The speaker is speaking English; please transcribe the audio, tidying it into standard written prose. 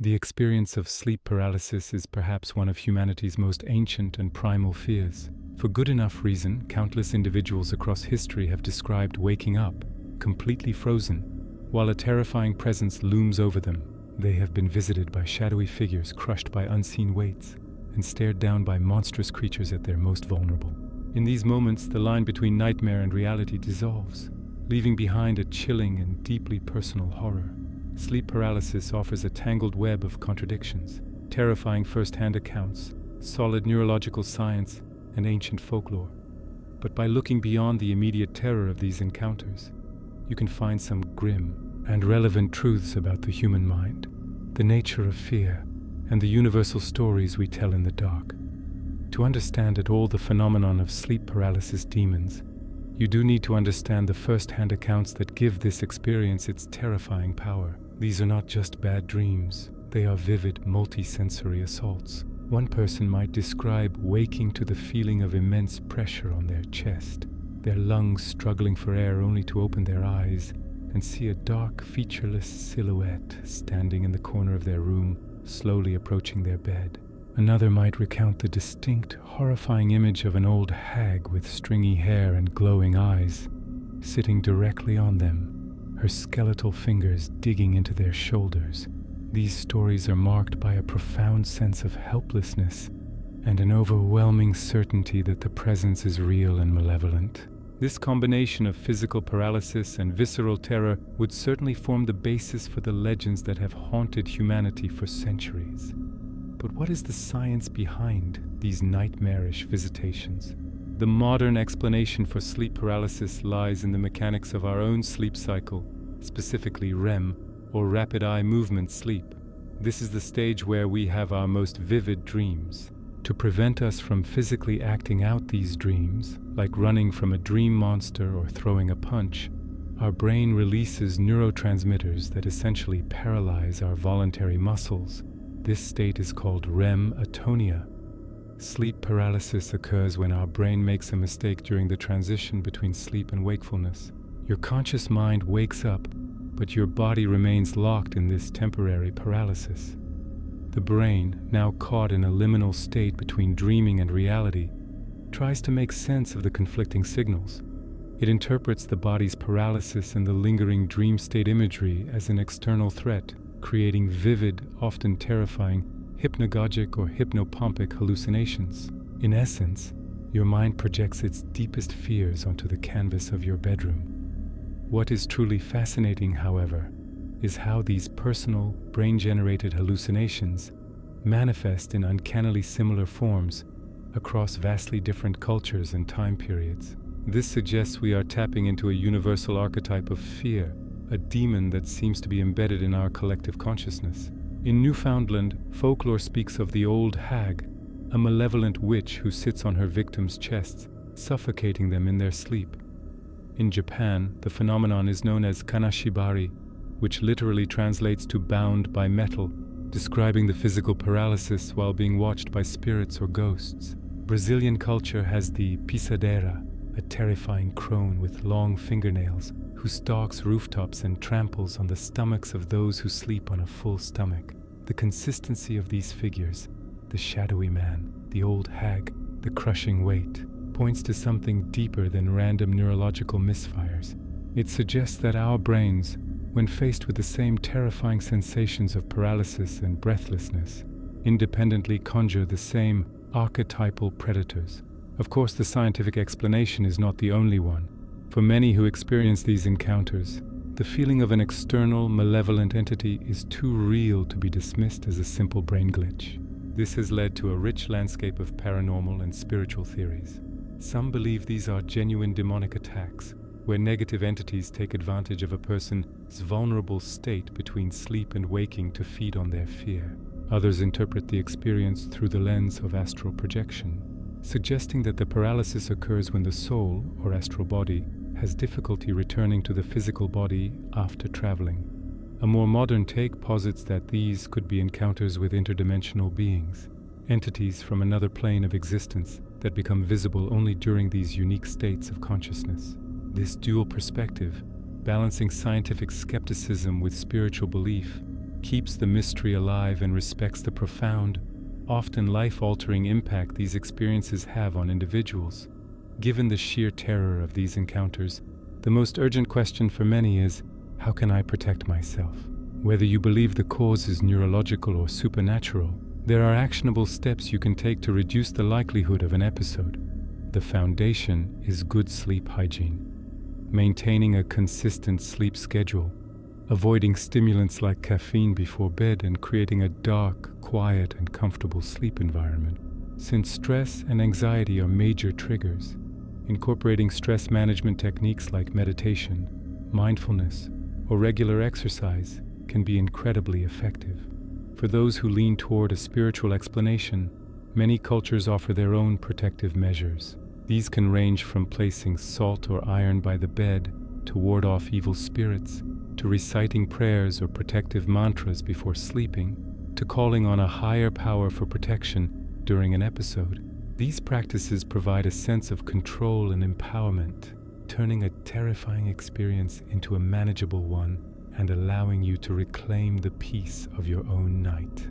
The experience of sleep paralysis is perhaps one of humanity's most ancient and primal fears. For good enough reason, countless individuals across history have described waking up, completely frozen, while a terrifying presence looms over them. They have been visited by shadowy figures crushed by unseen weights and stared down by monstrous creatures at their most vulnerable. In these moments, the line between nightmare and reality dissolves, leaving behind a chilling and deeply personal horror. Sleep paralysis offers a tangled web of contradictions, terrifying first-hand accounts, solid neurological science, and ancient folklore. But by looking beyond the immediate terror of these encounters, you can find some grim and relevant truths about the human mind, the nature of fear, and the universal stories we tell in the dark. To understand at all the phenomenon of sleep paralysis demons, you do need to understand the first-hand accounts that give this experience its terrifying power. These are not just bad dreams, they are vivid, multi-sensory assaults. One person might describe waking to the feeling of immense pressure on their chest, their lungs struggling for air only to open their eyes and see a dark, featureless silhouette standing in the corner of their room, slowly approaching their bed. Another might recount the distinct, horrifying image of an old hag with stringy hair and glowing eyes, sitting directly on them, her skeletal fingers digging into their shoulders. These stories are marked by a profound sense of helplessness and an overwhelming certainty that the presence is real and malevolent. This combination of physical paralysis and visceral terror would certainly form the basis for the legends that have haunted humanity for centuries. But what is the science behind these nightmarish visitations? The modern explanation for sleep paralysis lies in the mechanics of our own sleep cycle, specifically REM, or rapid eye movement sleep. This is the stage where we have our most vivid dreams. To prevent us from physically acting out these dreams, like running from a dream monster or throwing a punch, our brain releases neurotransmitters that essentially paralyze our voluntary muscles. This state is called REM atonia. Sleep paralysis occurs when our brain makes a mistake during the transition between sleep and wakefulness. Your conscious mind wakes up, but your body remains locked in this temporary paralysis. The brain, now caught in a liminal state between dreaming and reality, tries to make sense of the conflicting signals. It interprets the body's paralysis and the lingering dream state imagery as an external threat, creating vivid, often terrifying, hypnagogic or hypnopompic hallucinations. In essence, your mind projects its deepest fears onto the canvas of your bedroom. What is truly fascinating, however, is how these personal, brain-generated hallucinations manifest in uncannily similar forms across vastly different cultures and time periods. This suggests we are tapping into a universal archetype of fear, a demon that seems to be embedded in our collective consciousness. In Newfoundland, folklore speaks of the old hag, a malevolent witch who sits on her victims' chests, suffocating them in their sleep. In Japan, the phenomenon is known as kanashibari, which literally translates to bound by metal, describing the physical paralysis while being watched by spirits or ghosts. Brazilian culture has the pisadeira, a terrifying crone with long fingernails, who stalks rooftops and tramples on the stomachs of those who sleep on a full stomach. The consistency of these figures, the shadowy man, the old hag, the crushing weight, points to something deeper than random neurological misfires. It suggests that our brains, when faced with the same terrifying sensations of paralysis and breathlessness, independently conjure the same archetypal predators. Of course, the scientific explanation is not the only one. For many who experience these encounters, the feeling of an external, malevolent entity is too real to be dismissed as a simple brain glitch. This has led to a rich landscape of paranormal and spiritual theories. Some believe these are genuine demonic attacks, where negative entities take advantage of a person's vulnerable state between sleep and waking to feed on their fear. Others interpret the experience through the lens of astral projection, suggesting that the paralysis occurs when the soul, or astral body, has difficulty returning to the physical body after traveling. A more modern take posits that these could be encounters with interdimensional beings, entities from another plane of existence that become visible only during these unique states of consciousness. This dual perspective, balancing scientific skepticism with spiritual belief, keeps the mystery alive and respects the profound, often life-altering impact these experiences have on individuals. Given the sheer terror of these encounters, the most urgent question for many is, how can I protect myself? Whether you believe the cause is neurological or supernatural, there are actionable steps you can take to reduce the likelihood of an episode. The foundation is good sleep hygiene. Maintaining a consistent sleep schedule, avoiding stimulants like caffeine before bed, and creating a dark, quiet, and comfortable sleep environment. Since stress and anxiety are major triggers, incorporating stress management techniques like meditation, mindfulness, or regular exercise can be incredibly effective. For those who lean toward a spiritual explanation, many cultures offer their own protective measures. These can range from placing salt or iron by the bed to ward off evil spirits, to reciting prayers or protective mantras before sleeping, to calling on a higher power for protection during an episode. These practices provide a sense of control and empowerment, turning a terrifying experience into a manageable one and allowing you to reclaim the peace of your own night.